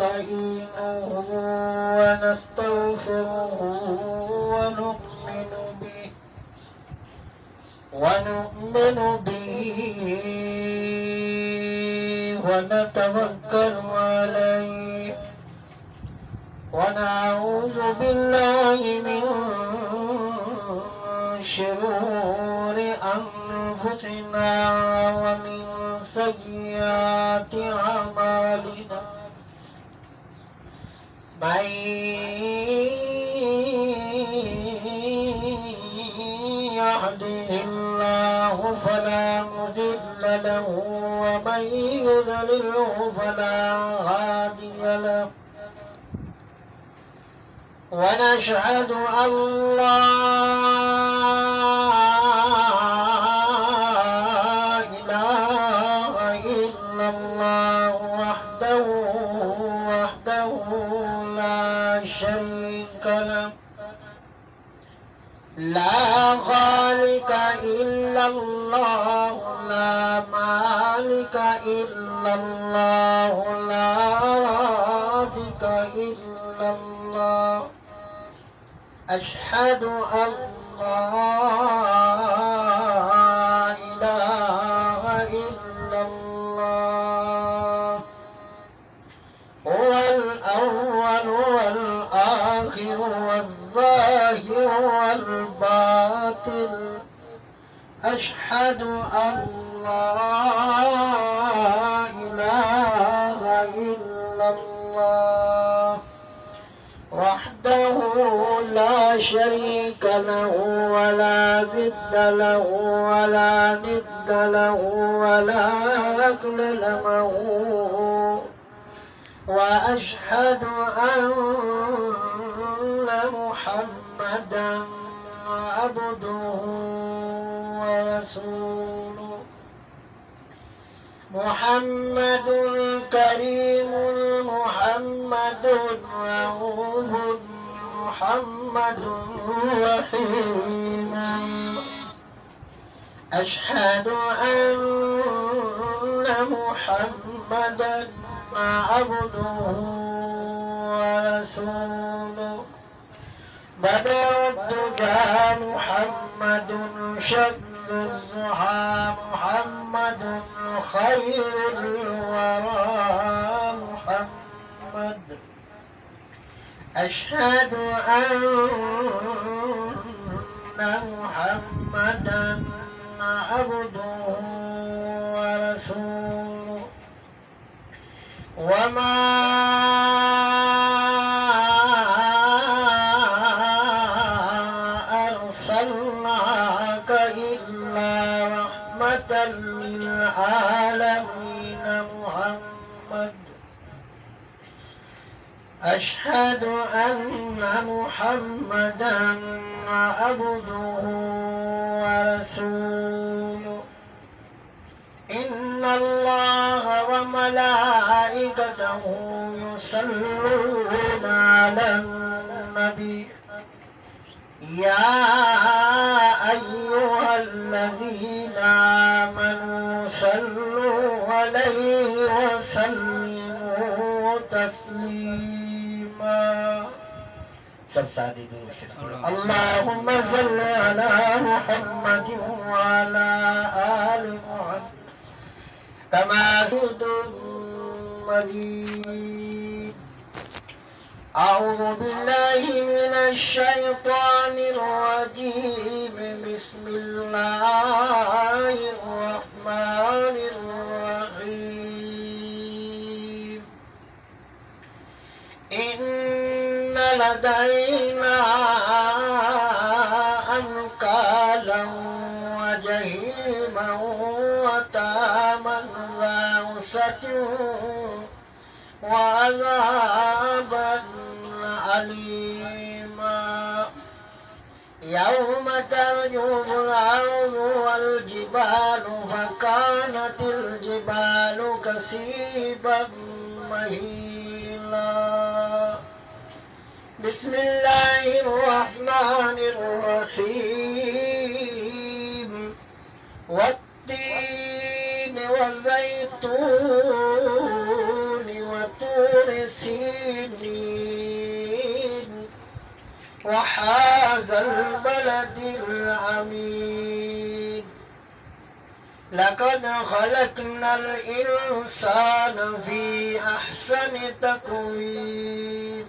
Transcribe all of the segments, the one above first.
ونستعينه ونستغفره ونؤمن به ونتوكل عليه ونعوذ بالله من شرور أنفسنا ومن سيئات أعمالنا من يهده الله فلا مضل له ومن يضلله فلا هادي له ونشهد أن لا إله إلا الله وحده لا شريك له لا خالق إلا الله لا مالك إلا الله لا رازق إلا الله أشهد أن لا إله إلا الله هو الأول والآخر والظاهر والباطن أشهد أن لا إله إلا الله وحده لا شريك له ولا ضد له ولا ند له ولا أكل له وأشهد أن محمدا عبده ورسوله محمد كريم محمد رؤوف محمد رحيم أشهد أن محمدا عبده ورسوله بدر الدجى محمد شد الضحى محمد خير الورى محمد أشهد أن محمدا عبده ورسوله وما أرسلناك إلا رحمة للعالمين محمد أشهد أن محمدا عبده ورسوله إن الله وملائكته يصلون على النبي يا أيها الذين آمنوا صلوا عليه وسلموا تسليما اللهم صل على محمد وعلى آل محمد كما زدت مجيد أعوذ بالله من الشيطان الرجيم بسم الله الرحمن الرحيم إن لدينا أنكالا وجحيما وطعاما ذا غصة وعذابا أليما يوم ترجف الأرض والجبال فكانت الجبال كثيبا مهيلا بسم الله الرحمن الرحيم والتين والزيتون وطور سنين وهذا البلد الأمين لقد خلقنا الإنسان في أحسن تقويم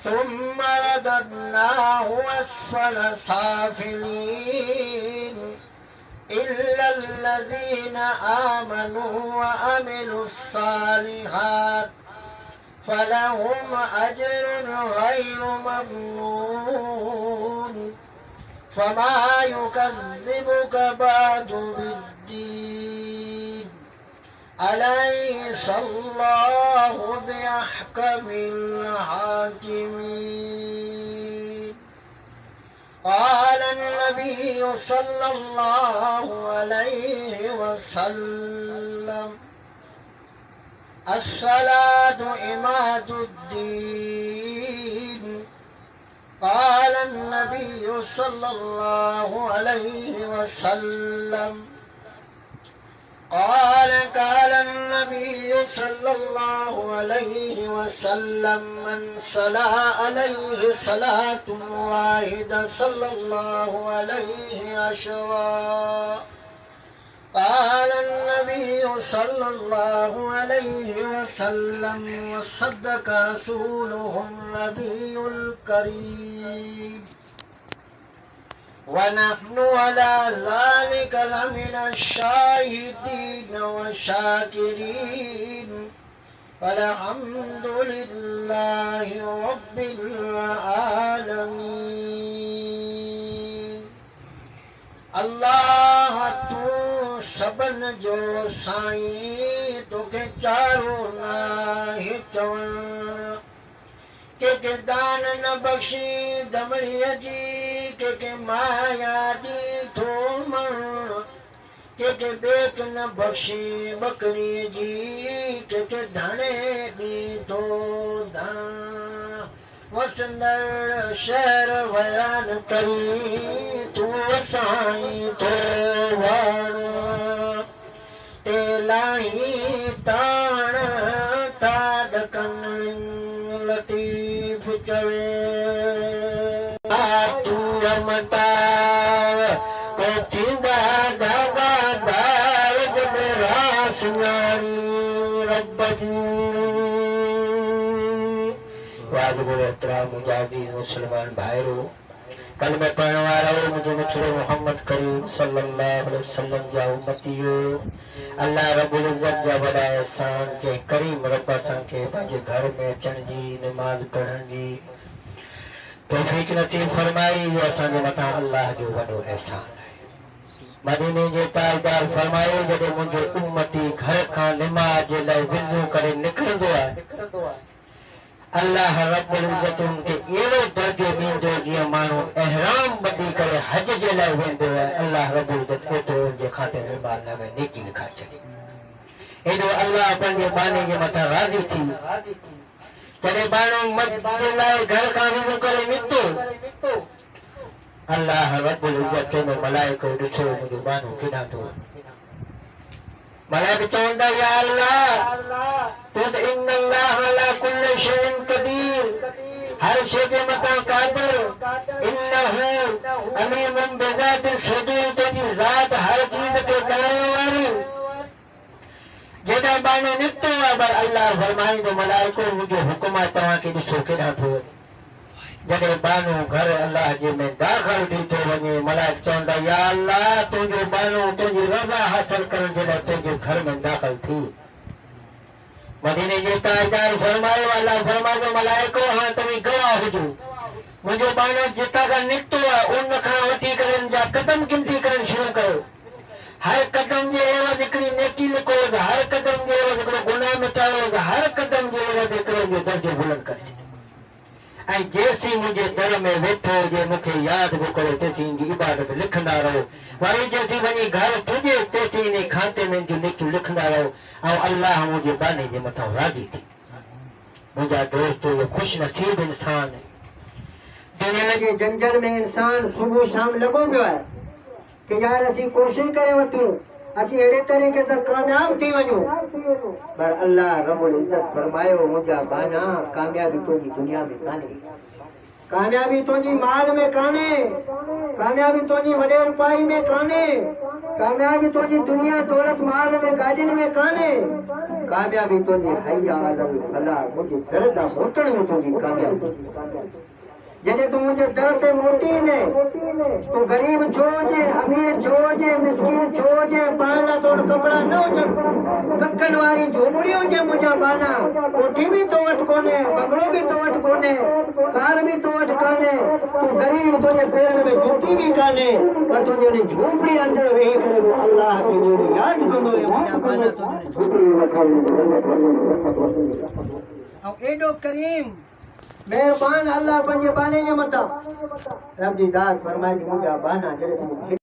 ثم رددناه أسفل سافلين إلا الذين آمنوا وعملوا الصالحات فلهم أجر غير ممنون فما يكذبك بعد بالدين أليس الله بأحكم الحاكمين قال النبي صلى الله عليه وسلم الصلاة عماد الدين قال النبي صلى الله عليه وسلم قال النبي صلى الله عليه وسلم من صلى عليه صلاة واحدة صلى الله عليه عشرا قال النبي صلى الله عليه وسلم وصدق رسوله النبي الكريم ونحن على ذلك لمن الشاهدين والشاكرين فالحمد لله رب العالمين अल्लाह तू सबन जो साईं तोखे चारो नाहे चवण के दान न बख्शी दमड़ीअ जी के माया दी थो मण के बेक न बख्शी बकरी जी के धणे दी थो धण वसंदड़ शहर वैरान करी तू साईं तो वण ते लाई ताण था ढकन लतीफ चवे तू रमता को थींदा दादा दार जब रासुनानी रब जी वाजिबुल एहतराम मुजाहिद मुसलमान भाइरो कल में पढ़ने वाला हूँ मुझे मिठड़े मोहम्मद करीम सल्लल्लाहु अलैहि वसल्लम जा उम्मतियो अल्लाह रब्बुल इज्जत जा वॾा एहसान के करीम रब असां खे पंहिंजे घर में अचण जी नमाज़ पढ़ण जी तौफ़ीक़ नसीब फरमाई जो असांजे मथां अल्लाह जो वॾो एहसान मदीने जे ताजदार फरमायो जॾहिं मुंहिंजो उम्मती घर खां नमाज़ जे लाइ विज़ू करे निकिरंदो आहे अल्लाह रब्बुल इज्जत उनके एड़ो दर्जो दींदो जीअं माण्हू एहराम ॿधी करे हज जे लाइ वेंदो आहे अल्लाह रब्बुल इज्जत एतिरो उनजे खाते में बाला में नेकी लिखा छॾे एॾो अल्लाह पंहिंजे बाने जे मथां राज़ी थी जॾहिं माण्हू मद जे लाइ घर खां विज़ू करे निकितो अल्लाह रब्बुल इज्जत में मलाइको ॾिसो मुंहिंजो बानो केॾां थो मलाइक चवंदा या अल्लाह तू त इन्नल्लाह अला कुल्लि शैइन क़दीर हर शइ जे मथां क़ादिर इन्नहु अलीमुन बिज़ाति सुदूर तुंहिंजी ज़ात हर चीज़ खे ॼाणण वारी जेॾां बानो निकितो आहे पर अल्लाह फरमाईंदो मलाइको मुंहिंजो हुकुम आहे तव्हांखे ॾिसो केॾां थो जॾहिं बानो घर अल्लाह जे में दाख़िल थी थो वञे मलाइक चवंदा या अल्लाह तुंहिंजो बानो तुंहिंजी रज़ा हासिल करण जे लाइ तुंहिंजे घर में दाख़िल थी मदीने जे ताजदार फरमायो अल्लाह फरमायो मलाइको हाणे तव्हीं गवाह हुजो मुंहिंजो बानो जितां खां निकितो आहे उन खां वठी करे उन जा क़दम गिनती करणु शुरू कयो हर कदम जे एवज़ हिकिड़ी नेकी लिखोसि हर कदम जे एवज़ हिकिड़ो गुनाह मिटायोसि हर कदम जे एवज़ हिकिड़ो दर्जो बुलंद करे ऐं जेसीं मुंहिंजे दर में वेठो हुजे मूंखे यादि बि कयो तेसीं हिनजी इबादत लिखंदा रहो वरी जेसीं वञी घर पुॼे तेसीं इन खाते में जूं नेकियूं लिखंदा रहो ऐं अल्लाह मुंहिंजे बाने जे मथां राज़ी थी मुंहिंजा दोस्त इहो ख़ुशि नसीब इंसान दुनिया जे जंजल में इंसान सुबुह शाम लॻो पियो आहे कि यार असीं कोशिशि करे वठूं असीं अहिड़े तरीक़े सां कामयाब थी वञूं पर अल्लाह रब्बुल इज्जत फरमायो मुझा बाना कामयाबी तुझी दुनिया में काने, कामयाबी तुझी माल में काने, कामयाबी तुझी वडे रुपाई में काने, कामयाबी तुझी दुनिया दौलत माल में गाड़िन में काने, कामयाबी तुझी हया अलल फला मुझे दर्द मोटण में तुझी कामयाबी। जने तू मुझे दर ते मोटी ने तू गरीब छो जे अमीर छो जे मिस्किन छो जे पाना तोड़ कपड़ा न होजन कक्कन वारी झोपड़ी हो जे मुझा बाना कोठी भी तो वट कोने बंगलो भी तो वट कोने कार भी तो वट काने तू गरीब तुझे पैर में जूती भी काने पर तुझे ने झोपड़ी अंदर वेही करे वो अल्लाह की जोड़ी याद कंदो है मुझा बाना तुझे झोपड़ी में खाली अब एडो करीम मेहरबान अल्लाह पंजे बाने जे मता रब जी ज़ात फरमाई मुझा बाना जड़े तुम